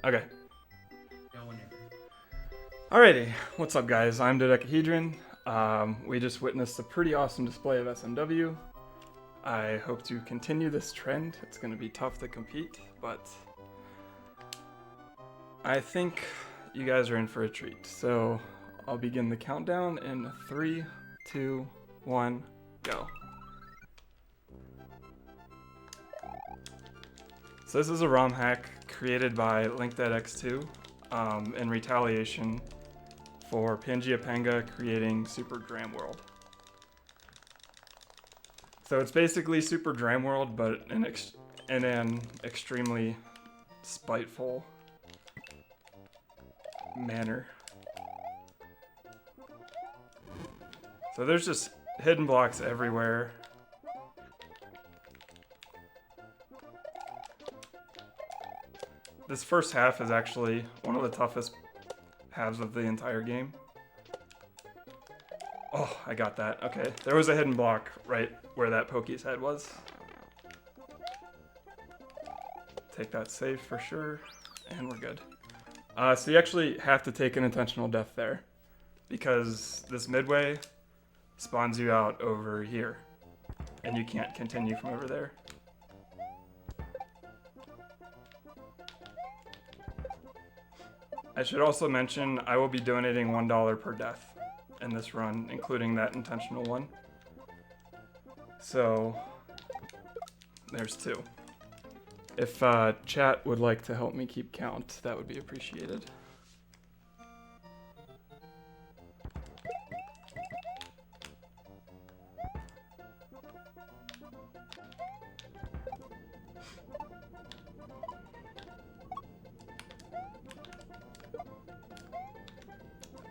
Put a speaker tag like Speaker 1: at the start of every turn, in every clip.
Speaker 1: Okay.
Speaker 2: Yeah, whenever.
Speaker 1: Alrighty, what's up guys? I'm Dodechehedron. We just witnessed a pretty awesome display of SMW. I hope to continue this trend. It's going to be tough to compete, but I think you guys are in for a treat. So I'll begin the countdown in 3, 2, 1, go. So this is a ROM hack created by LinkedInX2 in retaliation for Panga creating Super Dram World. So it's basically Super Dram World, but in an extremely spiteful manner. So there's just hidden blocks everywhere. This first half is actually one of the toughest halves of the entire game. Oh, I got that. Okay, there was a hidden block right where that Pokey's head was. Take that safe for sure, and we're good. So you actually have to take an intentional death there, because this midway spawns you out over here, and you can't continue from over there. I should also mention I will be donating $1 per death in this run, including that intentional one. So there's 2. If chat would like to help me keep count, that would be appreciated.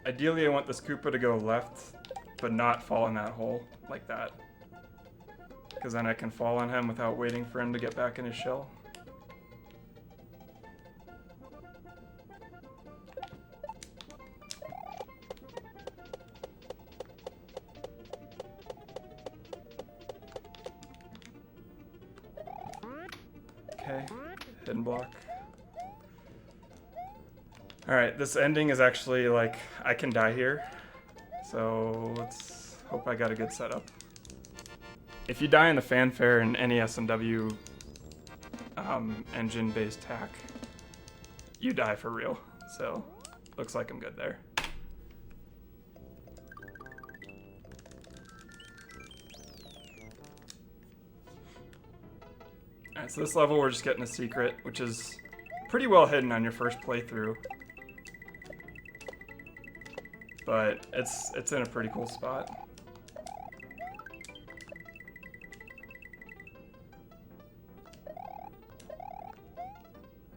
Speaker 1: Ideally, I want this Koopa to go left, but not fall in that hole like that. Because then I can fall on him without waiting for him to get back in his shell. Okay, hidden block. Alright, this ending is actually like, I can die here. So let's hope I got a good setup. If you die in the fanfare in any SMW engine-based hack, you die for real. So looks like I'm good there. Alright, so this level we're just getting a secret, which is pretty well hidden on your first playthrough. But it's in a pretty cool spot.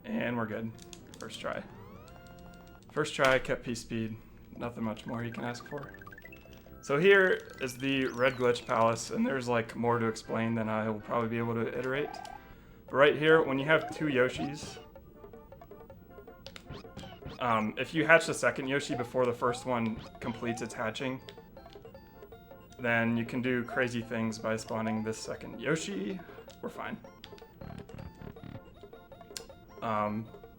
Speaker 1: And we're good. First try. First try, kept P-speed. Nothing much more you can ask for. So here is the Red Glitch Palace, and there's like more to explain than I will probably be able to iterate. But right here, when you have 2 Yoshis, if you hatch the second Yoshi before the first one completes its hatching, then you can do crazy things by spawning this second Yoshi. We're fine.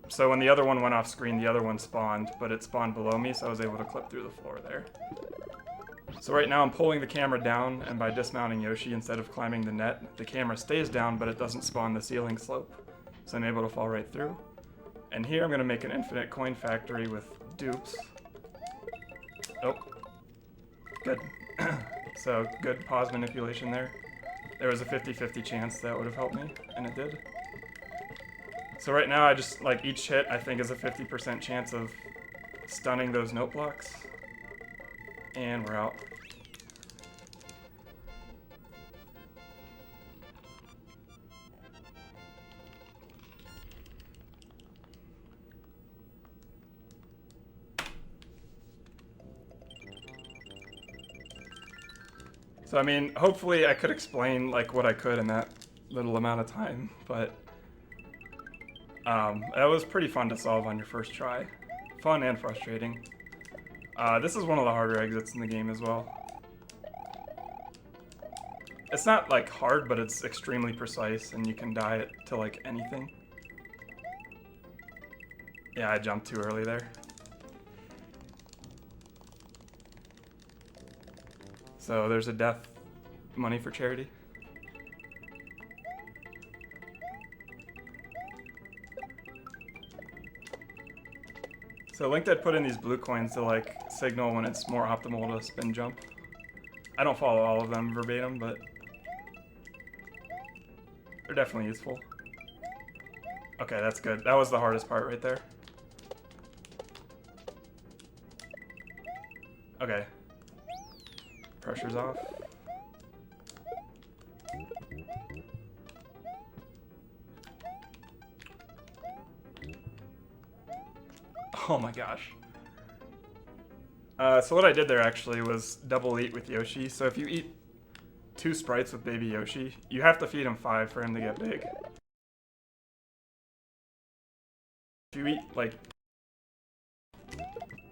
Speaker 1: So when the other one went off screen, the other one spawned, but it spawned below me, so I was able to clip through the floor there. So right now I'm pulling the camera down, and by dismounting Yoshi instead of climbing the net, the camera stays down, but it doesn't spawn the ceiling slope. So I'm able to fall right through. And here I'm going to make an infinite coin factory with dupes. Oh. Good. So good pause manipulation there. There was a 50-50 chance that would have helped me, and it did. So right now I just, like, each hit I think is a 50% chance of stunning those note blocks. And we're out. So I mean, hopefully I could explain like what I could in that little amount of time, but that was pretty fun to solve on your first try. Fun and frustrating. This is one of the harder exits in the game as well. It's not like hard, but it's extremely precise, and you can die it to like anything. Yeah, I jumped too early there. So there's a death money for charity. So LinkDead put in these blue coins to like signal when it's more optimal to spin jump. I don't follow all of them verbatim, but they're definitely useful. Okay, that's good. That was the hardest part right there. Okay. Pressure's off. Oh my gosh. So what I did there actually was double eat with Yoshi. So if you eat 2 sprites with baby Yoshi, you have to feed him 5 for him to get big. If you eat like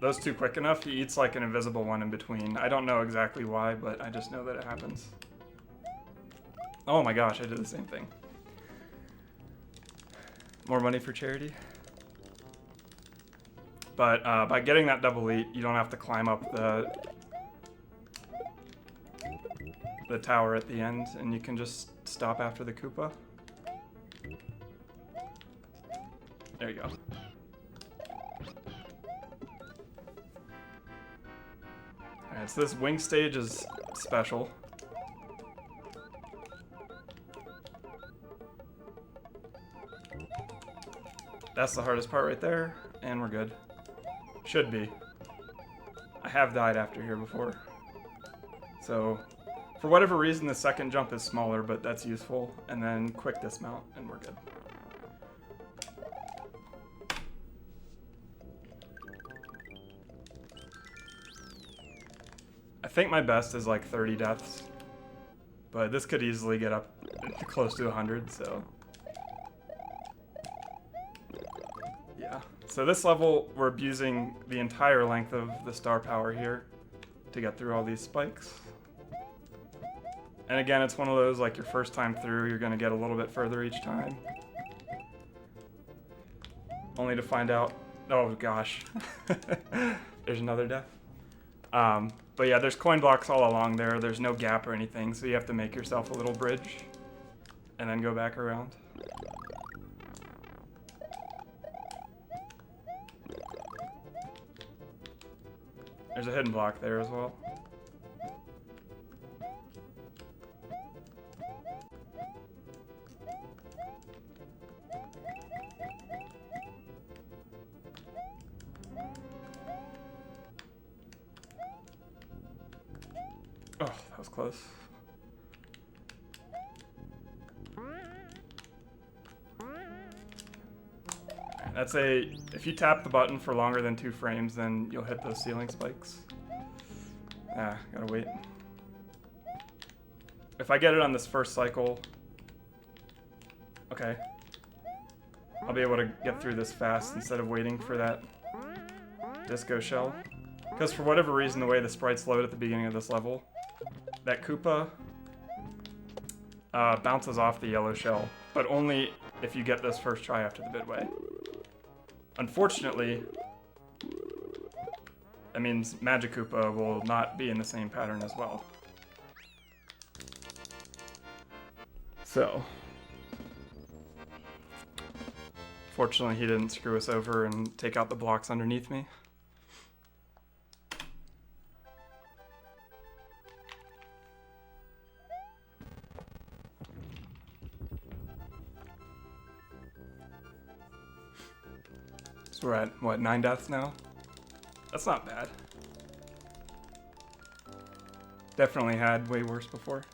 Speaker 1: those 2 quick enough, he eats like an invisible one in between. I don't know exactly why, but I just know that it happens. Oh my gosh, I did the same thing. More money for charity. But by getting that double eat, you don't have to climb up the tower at the end, and you can just stop after the Koopa. There you go. Alright, so this wing stage is special. That's the hardest part right there, and we're good. Should be. I have died after here before. So, for whatever reason, the second jump is smaller, but that's useful. And then quick dismount, and we're good. I think my best is like 30 deaths. But this could easily get up close to 100, so... yeah. So this level, we're abusing the entire length of the star power here to get through all these spikes. And again, it's one of those, like, your first time through, you're going to get a little bit further each time. Only to find out... oh, gosh. There's another death. But yeah, there's coin blocks all along there. There's no gap or anything, so you have to make yourself a little bridge and then go back around. There's a hidden block there as well. Oh, that was close. That's a... if you tap the button for longer than 2 frames, then you'll hit those ceiling spikes. Ah, gotta wait. If I get it on this first cycle... okay. I'll be able to get through this fast instead of waiting for that disco shell. Because for whatever reason, the way the sprites load at the beginning of this level, that Koopa bounces off the yellow shell, but only if you get this first try after the midway. Unfortunately, that means Magic Koopa will not be in the same pattern as well. So, fortunately he didn't screw us over and take out the blocks underneath me. So we're at, what, 9 deaths now? That's not bad. Definitely had way worse before.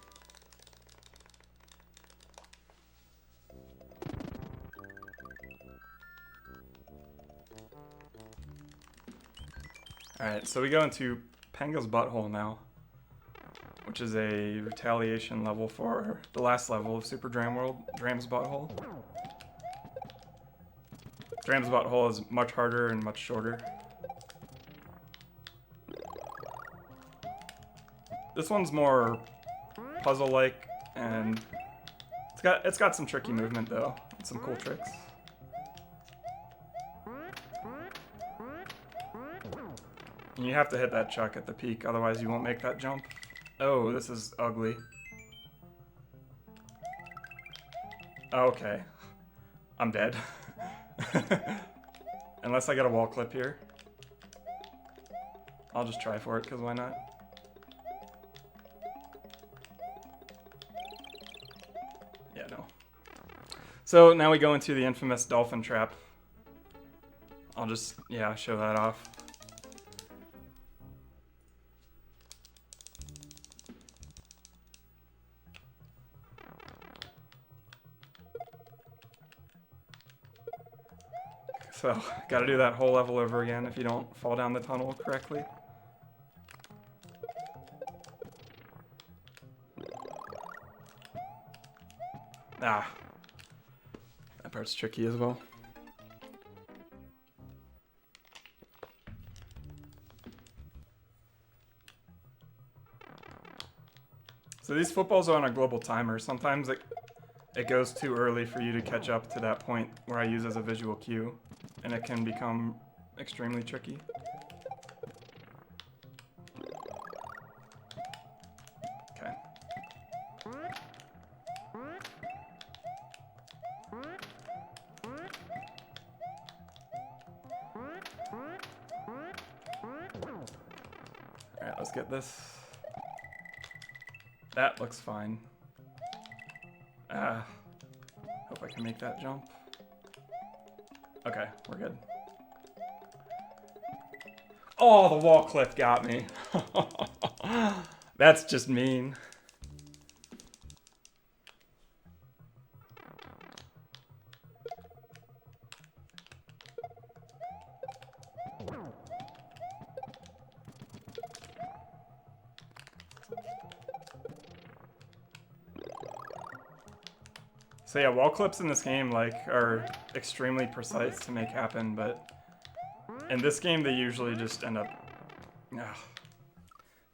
Speaker 1: Alright, so we go into Panga's Butthole now, which is a retaliation level for the last level of Super Dram World, Dram's Butthole. Dram's Butthole is much harder and much shorter. This one's more puzzle-like, and it's got some tricky movement though, and some cool tricks. And you have to hit that chuck at the peak, otherwise you won't make that jump. Oh, this is ugly. Okay. I'm dead. Unless I get a wall clip here. I'll just try for it, because why not? Yeah, no. So now we go into the infamous dolphin trap. I'll just, yeah, show that off. So, gotta do that whole level over again if you don't fall down the tunnel correctly. Ah. That part's tricky as well. So these footballs are on a global timer. Sometimes it goes too early for you to catch up to that point where I use as a visual cue, and it can become extremely tricky. Okay. Alright, let's get this. That looks fine. Hope I can make that jump. Okay, we're good. Oh, the wall cliff got me. That's just mean. So yeah, wall clips in this game are extremely precise to make happen, but in this game they usually just end up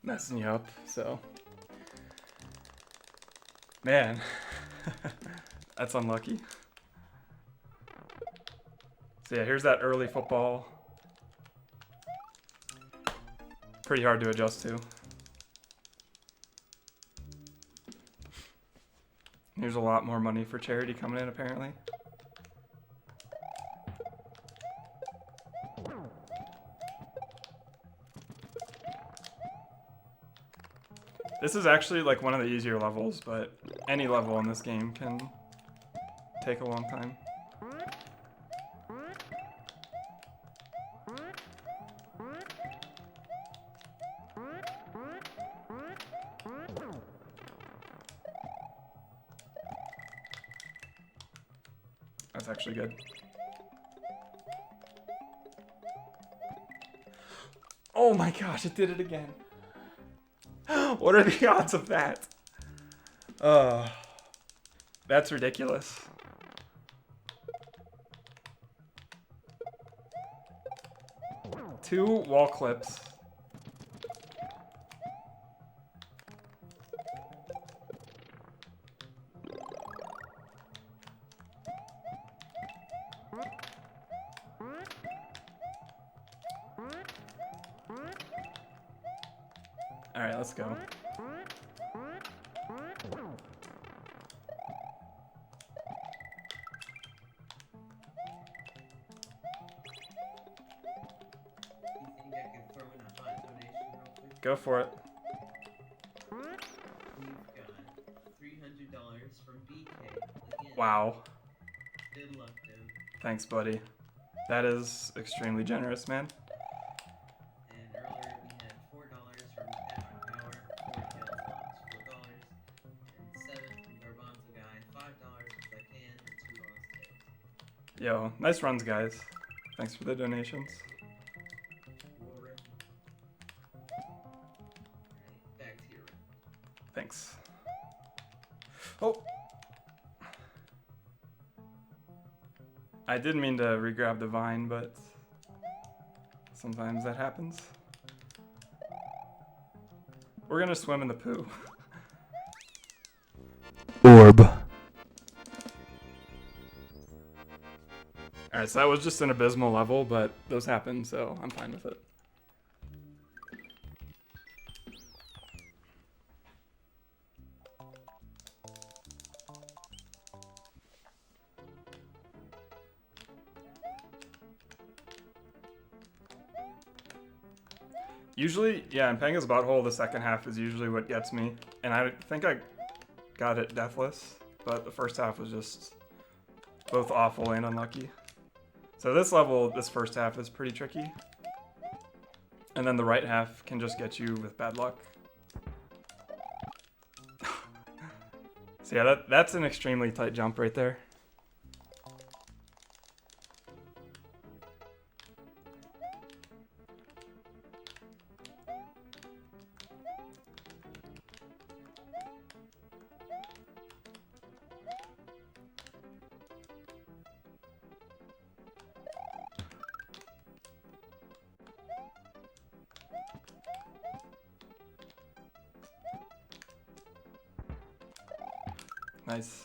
Speaker 1: messing you up, so. Man, that's unlucky. So yeah, here's that early football. Pretty hard to adjust to. Here's a lot more money for charity coming in, apparently. This is actually like one of the easier levels, but any level in this game can take a long time. That's actually good. Oh my gosh, it did it again. What are the odds of that? That's ridiculous. Two wall clips. Alright, let's go. Go for it.
Speaker 2: We've got $300 from BK. Again.
Speaker 1: Wow.
Speaker 2: Good luck, dude.
Speaker 1: Thanks, buddy. That is extremely generous, man.
Speaker 2: And earlier we had $4 from Epic Power, 4 Tails Logs, $4, and 7 from Garbanzo Guy, $5 if I can, and 2 Lost Tails.
Speaker 1: Yo, nice runs, guys. Thanks for the donations.
Speaker 2: Back to your run.
Speaker 1: Thanks. Oh! I didn't mean to re-grab the vine, but sometimes that happens. We're gonna swim in the poo.
Speaker 3: Orb.
Speaker 1: Alright, so that was just an abysmal level, but those happen, so I'm fine with it. Usually, yeah, in Panga's Butthole, the second half is usually what gets me. And I think I got it deathless, but the first half was just both awful and unlucky. So this level, this first half is pretty tricky. And then the right half can just get you with bad luck. So yeah, that's an extremely tight jump right there. Nice.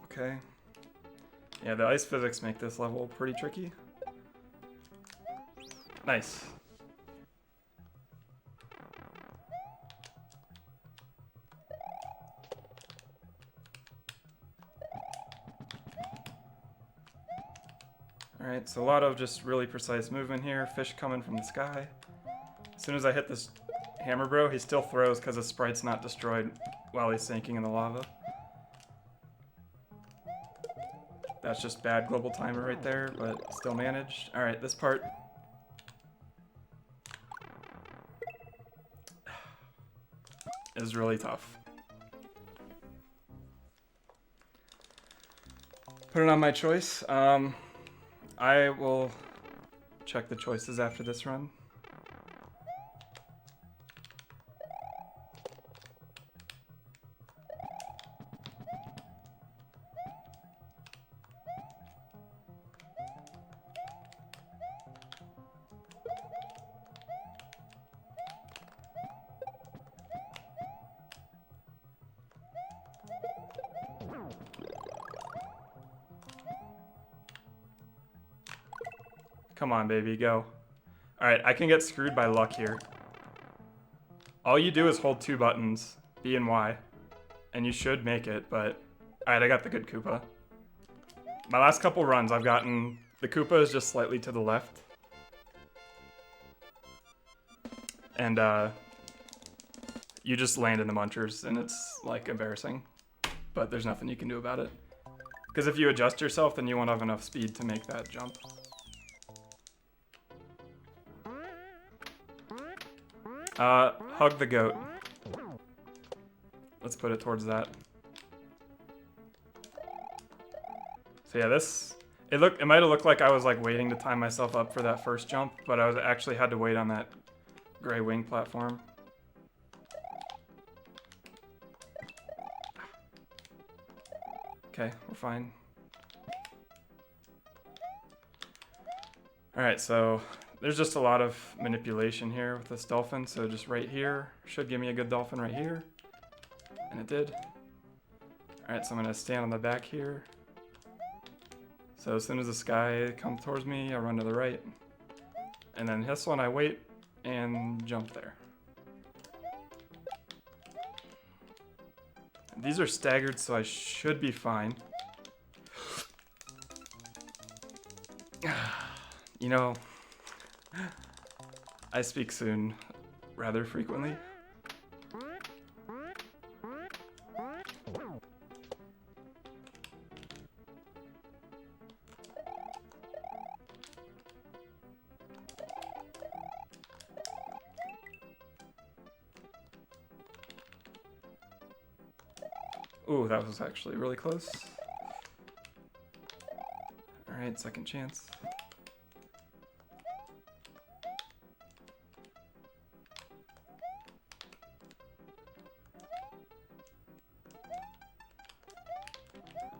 Speaker 1: Okay. Yeah, the ice physics make this level pretty tricky. Nice. Alright, so a lot of just really precise movement here. Fish coming from the sky. As soon as I hit this hammer bro, he still throws because the sprite's not destroyed while he's sinking in the lava. That's just bad global timer right there, but still managed. Alright, this part. Is really tough. Put it on my choice. I will check the choices after this run. Come on, baby, go. Alright, I can get screwed by luck here. All you do is hold two buttons, B and Y, and you should make it, but... Alright, I got the good Koopa. My last couple runs, I've gotten... The Koopa is just slightly to the left. And, you just land in the munchers, and it's, like, embarrassing. But there's nothing you can do about it. Because if you adjust yourself, then you won't have enough speed to make that jump. Hug the goat. Let's put it towards that. So yeah, this... It might have looked like I was, like, waiting to time myself up for that first jump, but I actually had to wait on that gray wing platform. Okay, we're fine. Alright, so there's just a lot of manipulation here with this dolphin, so just right here should give me a good dolphin right here. And it did. Alright, so I'm gonna stand on the back here. So as soon as the sky comes towards me, I run to the right. And then this one I wait and jump there. These are staggered, so I should be fine. You know, I speak soon rather frequently. Ooh, that was actually really close. Alright, second chance.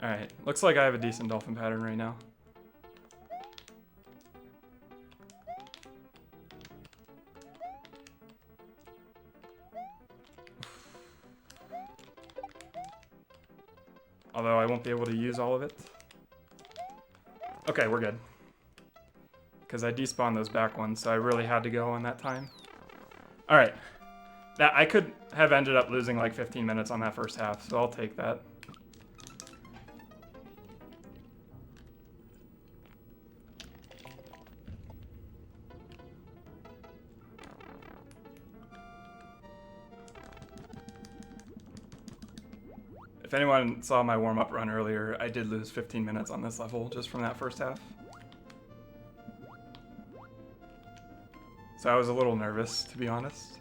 Speaker 1: Alright, looks like I have a decent dolphin pattern right now. Although I won't be able to use all of it. Okay, we're good. Because I despawned those back ones, so I really had to go on that time. Alright, That I could have ended up losing like 15 minutes on that first half, so I'll take that. If anyone saw my warm-up run earlier, I did lose 15 minutes on this level just from that first half. So I was a little nervous, to be honest.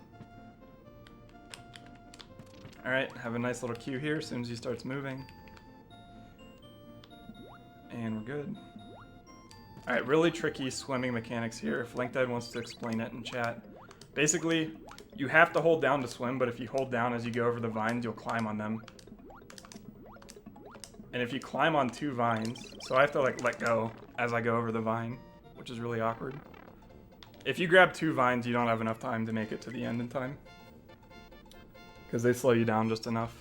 Speaker 1: Alright, have a nice little queue here as soon as he starts moving. And we're good. Alright, really tricky swimming mechanics here. If LinkDead wants to explain it in chat. Basically, you have to hold down to swim, but if you hold down as you go over the vines, you'll climb on them. And if you climb on 2 vines, so I have to like let go as I go over the vine, which is really awkward. If you grab 2 vines, you don't have enough time to make it to the end in time. Because they slow you down just enough.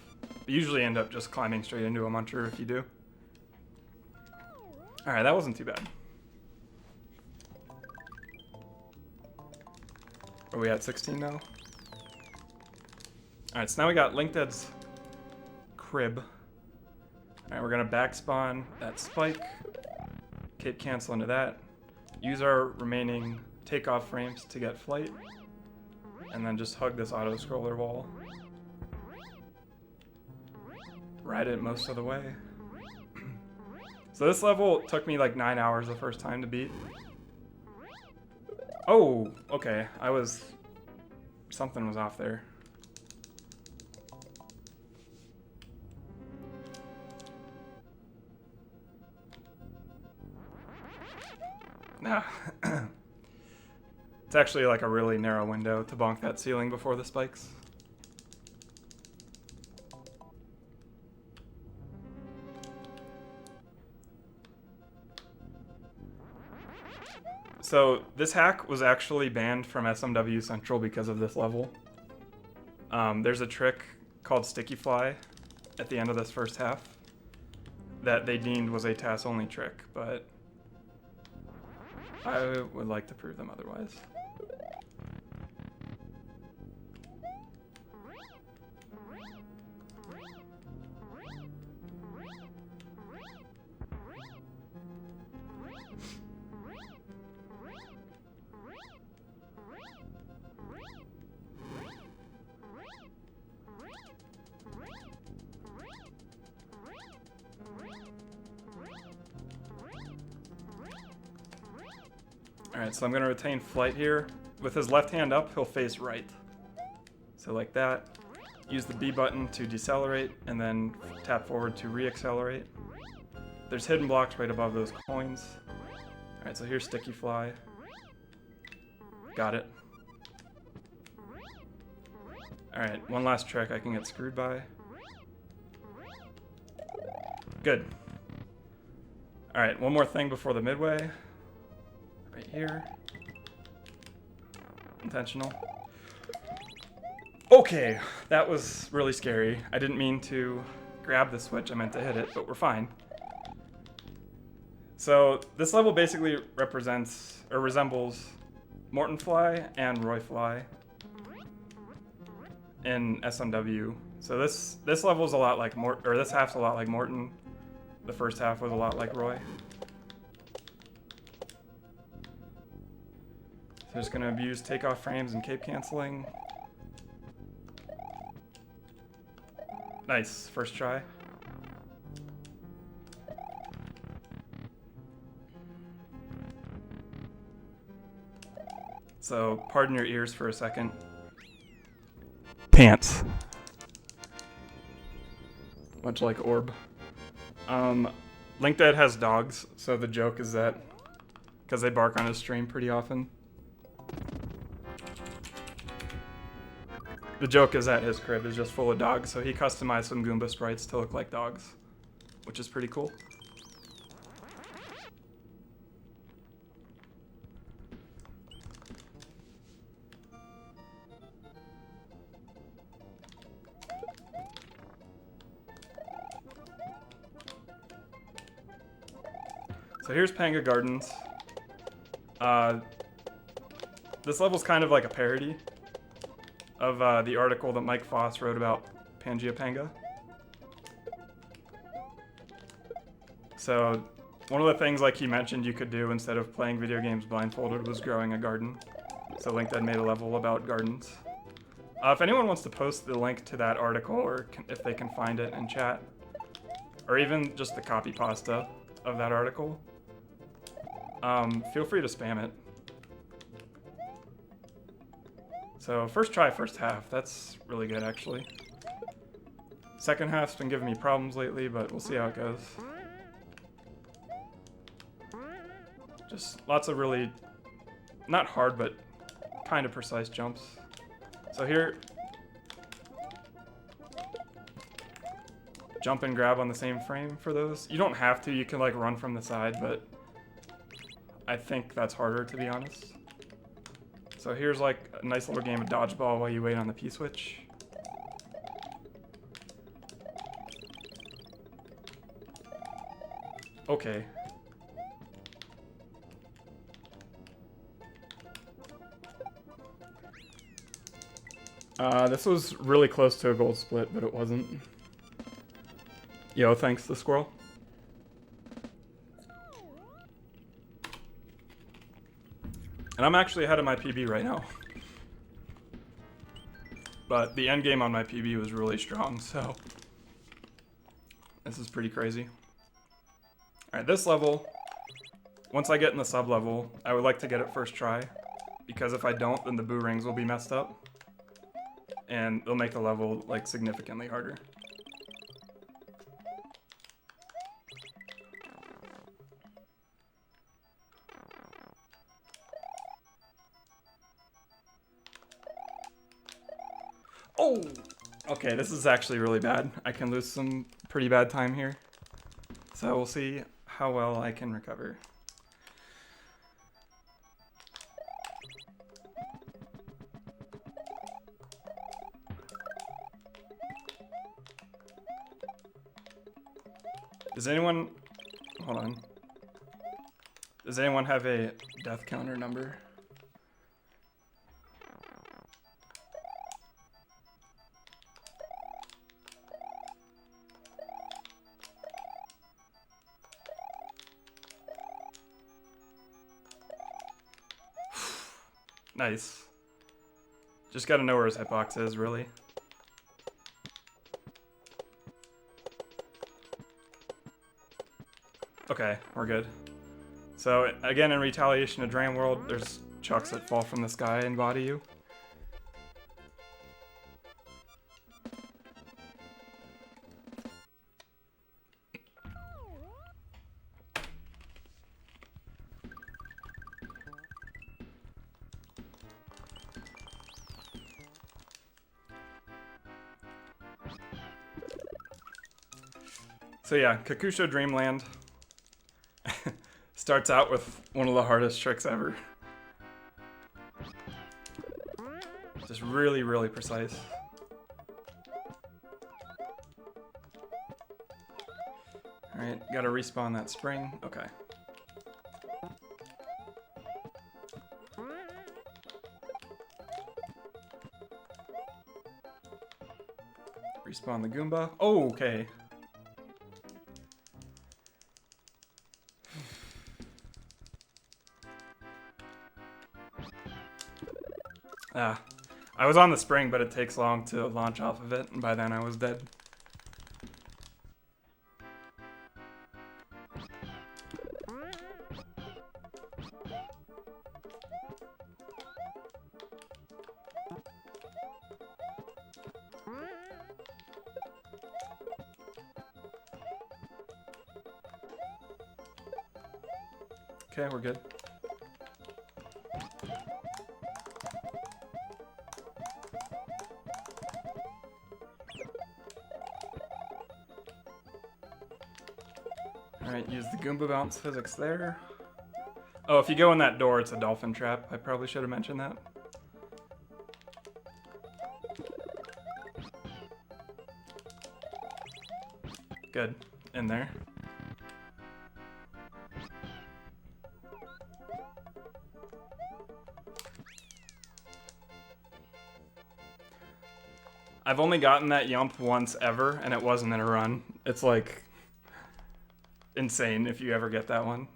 Speaker 1: You usually end up just climbing straight into a muncher if you do. Alright, that wasn't too bad. Are we at 16 now? Alright, so now we got LinkDead's crib. Alright, we're gonna back spawn that spike, cape cancel into that, use our remaining takeoff frames to get flight, and then just hug this auto scroller wall. Ride it most of the way. So this level took me like 9 hours the first time to beat. Oh, okay, something was off there. Nah. It's actually like a really narrow window to bonk that ceiling before the spikes. So this hack was actually banned from SMW Central because of this level. There's a trick called Sticky Fly at the end of this first half that they deemed was a TAS-only trick, but I would like to prove them otherwise. Alright, so I'm going to retain flight here. With his left hand up, he'll face right. So like that. Use the B button to decelerate, and then tap forward to re-accelerate. There's hidden blocks right above those coins. Alright, so here's Sticky Fly. Got it. Alright, one last trick I can get screwed by. Good. Alright, one more thing before the midway. Right here. Intentional. Okay, that was really scary. I didn't mean to grab the switch, I meant to hit it, but we're fine. So this level basically represents, or resembles, Morton Fly and Roy Fly in SMW. So this level is a lot like this half's a lot like Morton. The first half was a lot like Roy. So just gonna abuse takeoff frames and cape canceling. Nice, first try. So pardon your ears for a second. Pants. Much like Orb. LinkDead has dogs, so the joke is that because they bark on his stream pretty often. The joke is that his crib is just full of dogs, so he customized some Goomba sprites to look like dogs, which is pretty cool. So here's Panga Gardens. This level's kind of like a parody of the article that Mike Foss wrote about Pangea Panga. So one of the things, like he mentioned, you could do instead of playing video games blindfolded was growing a garden. So LinkedIn made a level about gardens. If anyone wants to post the link to that article, or if they can find it in chat, or even just the copy pasta of that article, feel free to spam it. So first try, first half. That's really good, actually. Second half's been giving me problems lately, but we'll see how it goes. Just lots of really, not hard, but kind of precise jumps. So here, jump and grab on the same frame for those. You don't have to, you can like run from the side, but I think that's harder, to be honest. So here's like a nice little game of dodgeball while you wait on the P-switch. Okay. This was really close to a gold split, but it wasn't. Yo, thanks, the squirrel. And I'm actually ahead of my PB right now. But the end game on my PB was really strong, so this is pretty crazy. Alright, this level, once I get in the sub-level, I would like to get it first try, because if I don't, then the boo rings will be messed up. And they'll make the level, like, significantly harder. Oh! Okay, this is actually really bad. I can lose some pretty bad time here. So we'll see how well I can recover. Does anyone... Hold on. Does anyone have a death counter number? Nice. Just gotta know where his hitbox is, really. Okay, we're good. So, again, in retaliation to Dream World, there's chucks that fall from the sky and body you. So yeah, Kakusho Dreamland starts out with one of the hardest tricks ever. Just really, really precise. Alright, gotta respawn that spring. Okay. Respawn the Goomba. Oh, okay. I was on the spring, but it takes long to launch off of it, and by then I was dead. Okay, we're good. Alright, use the Goomba bounce physics there. Oh, if you go in that door, it's a dolphin trap. I probably should have mentioned that. Good. In there. I've only gotten that yump once ever, and it wasn't in a run. It's like insane if you ever get that one.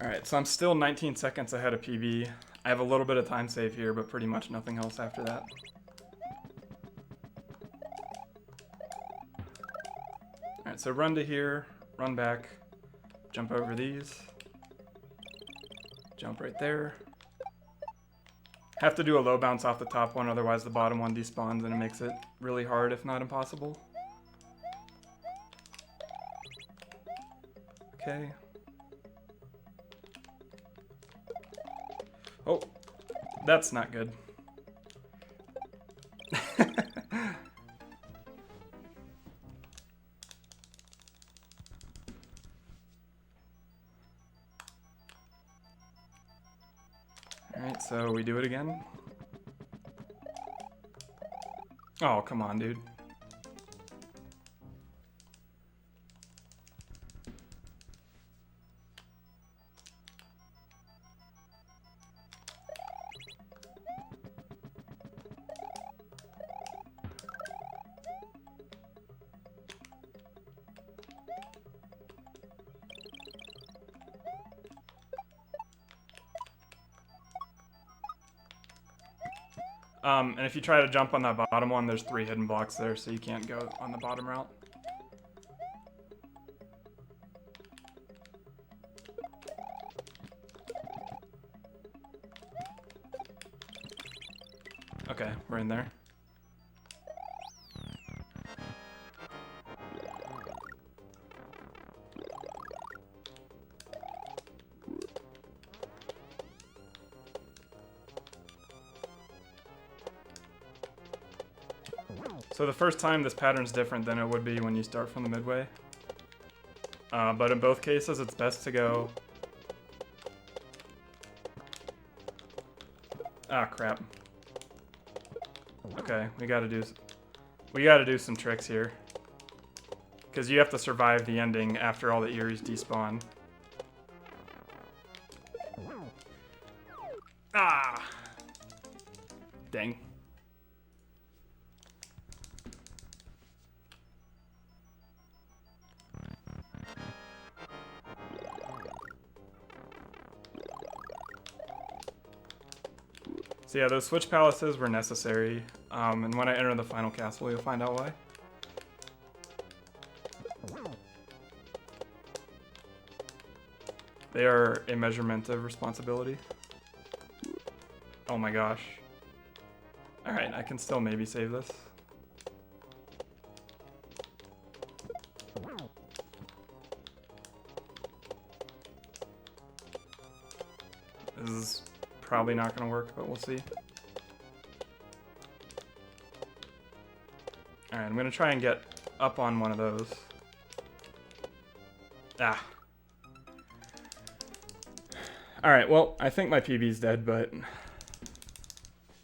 Speaker 1: Alright, so I'm still 19 seconds ahead of PB. I have a little bit of time save here, but pretty much nothing else after that. Alright, so run to here, run back, jump over these, jump right there. Have to do a low bounce off the top one, otherwise the bottom one despawns and it makes it really hard, if not impossible. Okay. Oh, that's not good. Alright, so we do it again. Oh, come on, dude. And if you try to jump on that bottom one, there's 3 hidden blocks there, so you can't go on the bottom route. Okay, we're in there. So the first time this pattern's different than it would be when you start from the midway. But in both cases, it's best to go... Ah, crap. Okay, we gotta do some tricks here. Because you have to survive the ending after all the Eries despawn. Ah! Dang. So yeah, those switch palaces were necessary, and when I enter the final castle, you'll find out why. They are a measurement of responsibility. Oh my gosh. Alright, I can still maybe save this. This is probably not going to work, but we'll see. Alright, I'm going to try and get up on one of those. Ah. Alright, well, I think my PB's dead, but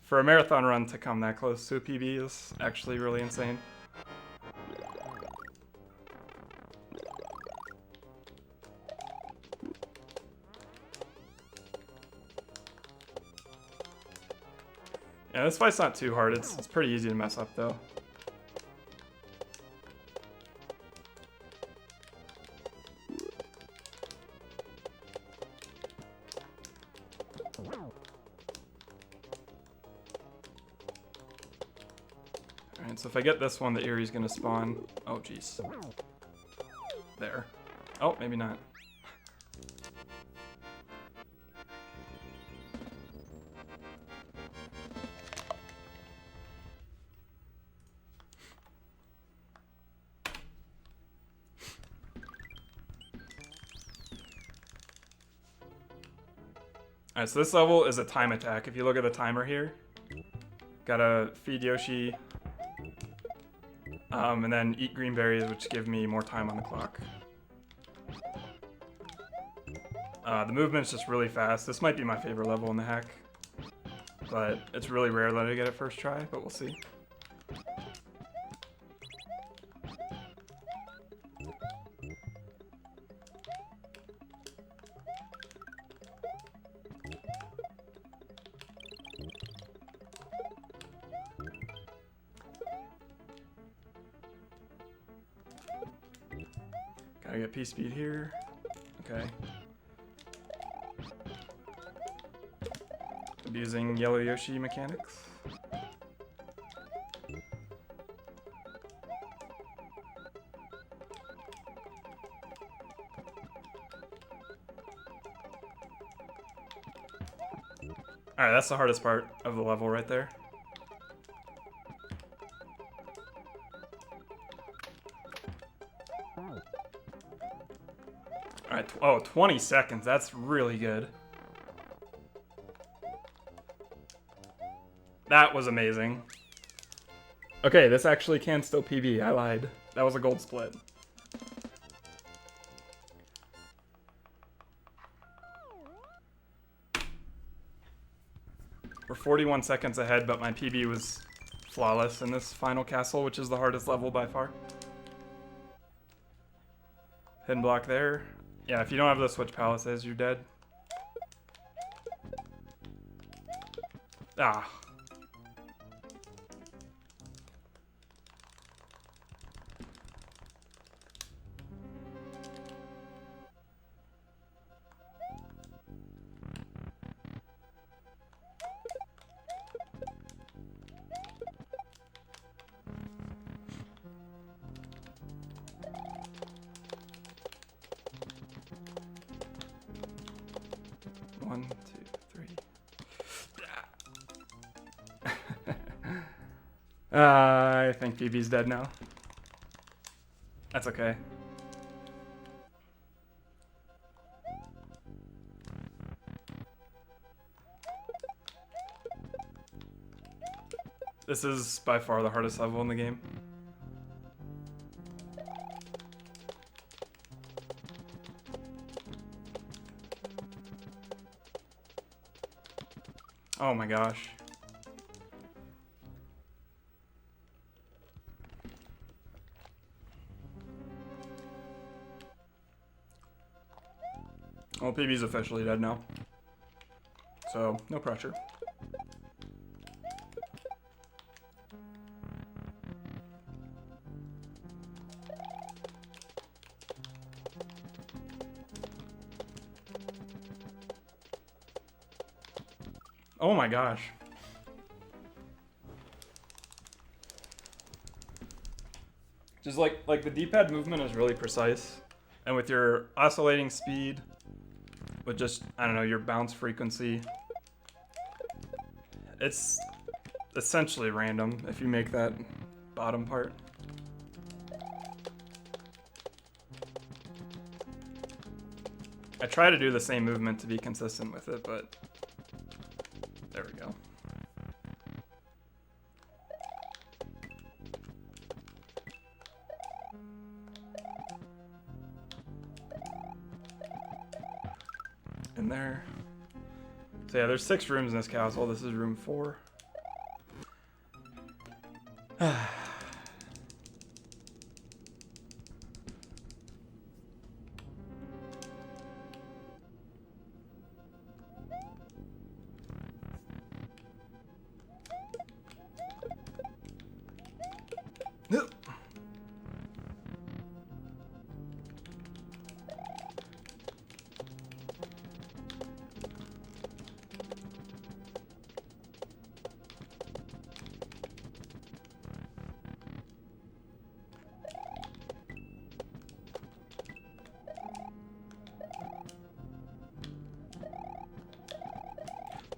Speaker 1: for a marathon run to come that close to a PB is actually really insane. Yeah, this fight's not too hard. It's pretty easy to mess up, though. Alright, so if I get this one, the Erie's gonna spawn. Oh, jeez. There. Oh, maybe not. Alright, so this level is a time attack. If you look at the timer here, gotta feed Yoshi, and then eat green berries, which give me more time on the clock. The movement's just really fast. This might be my favorite level in the hack, but it's really rare that I get it first try, but we'll see. I get P-speed here. Okay. Abusing Yellow Yoshi mechanics. Alright, that's the hardest part of the level right there. Alright, oh, 20 seconds. That's really good. That was amazing. Okay, this actually can still PB. I lied. That was a gold split. We're 41 seconds ahead, but my PB was flawless in this final castle, which is the hardest level by far. Hidden block there. Yeah, if you don't have the switch palaces, you're dead. Ah. One, two, three. I think PB's dead now. That's okay. This is by far the hardest level in the game. Oh my gosh. Well, PB's officially dead now. So, no pressure. Oh my gosh. Just like the D-pad movement is really precise. And with your oscillating speed, with just, I don't know, your bounce frequency, it's essentially random if you make that bottom part. I try to do the same movement to be consistent with it, but there we go. In there. So yeah, there's 6 rooms in this castle. This is room 4.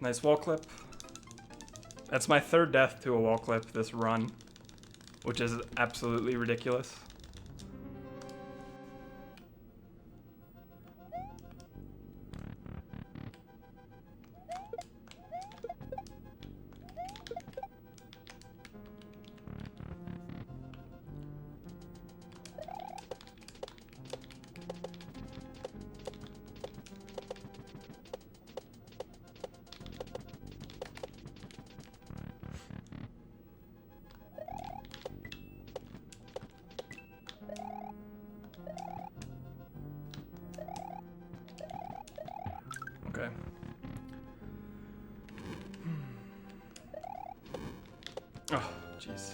Speaker 1: Nice wall clip. That's my 3rd death to a wall clip this run, which is absolutely ridiculous. Okay. Oh, jeez.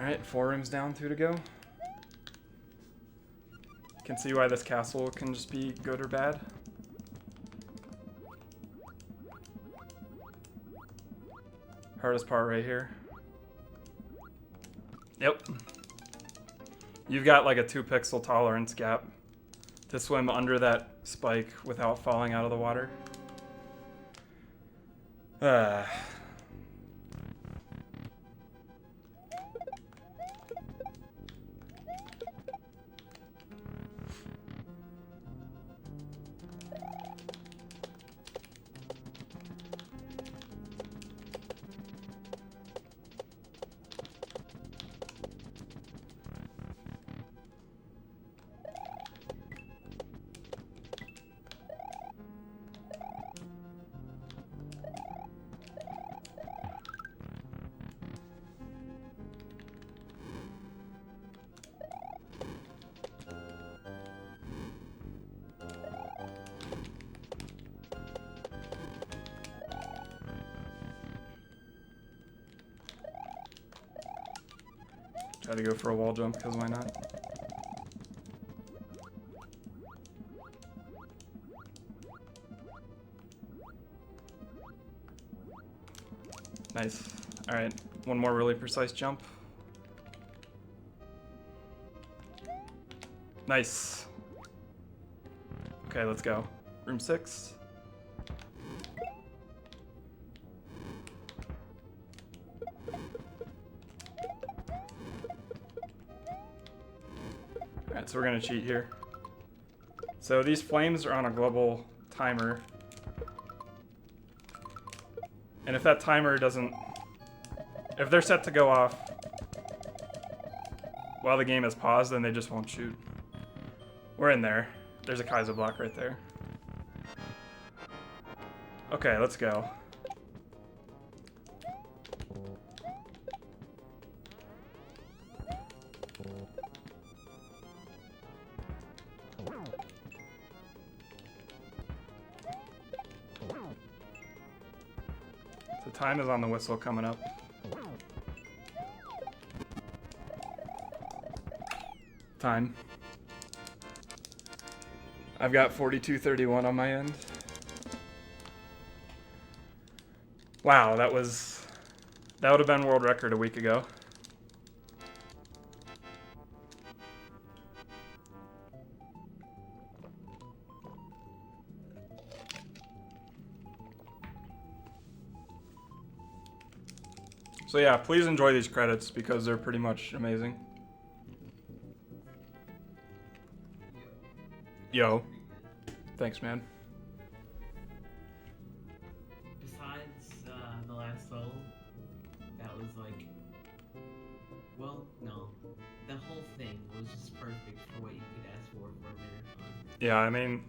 Speaker 1: Alright, 4 rooms down, 2 to go. Can see why this castle can just be good or bad. Hardest part right here. Yep. You've got like a 2 pixel tolerance gap to swim under that spike without falling out of the water. Try to go for a wall jump, because why not? Nice. Alright, one more really precise jump. Nice. Okay, let's go. Room 6. Alright, so we're gonna cheat here. So these flames are on a global timer. And if that timer doesn't... If they're set to go off while the game is paused, then they just won't shoot. We're in there. There's a Kaiser block right there. Okay, let's go. The time is on the whistle coming up. Time. I've got 42:31 on my end. Wow, that would have been world record a week ago. So yeah, please enjoy these credits because they're pretty much amazing. Yo. Thanks, man.
Speaker 2: Besides the last level, that was like, well, no, the whole thing was just perfect for what you could ask for a marathon.
Speaker 1: Yeah, I mean,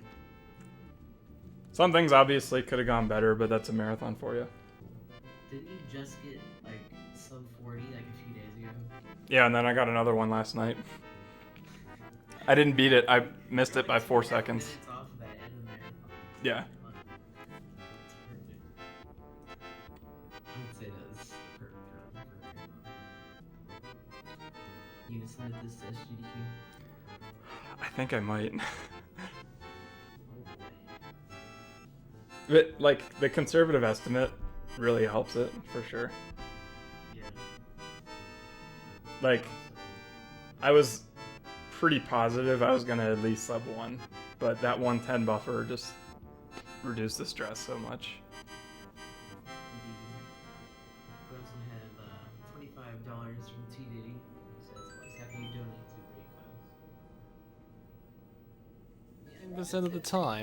Speaker 1: some things obviously could have gone better, but that's a marathon for you.
Speaker 2: Didn't you just get like sub 40 like a few days ago?
Speaker 1: Yeah, and then I got another one last night. I didn't beat it. I missed it by 4 seconds.
Speaker 2: Minutes off of that end of the marathon.
Speaker 1: Yeah.
Speaker 2: It's perfect. I would say that was the perfect run for a marathon. You gonna submit this to SGDQ?
Speaker 1: I think I might.
Speaker 2: Oh boy.
Speaker 1: But, like, the conservative estimate really helps it, for sure.
Speaker 2: Yeah.
Speaker 1: Like, I was pretty positive I was gonna at least sub 1, but that 110 buffer just reduced the stress so much.
Speaker 2: We also had $25 from T Diddy. Says always happy you donate to great cause.
Speaker 3: Percent of the time,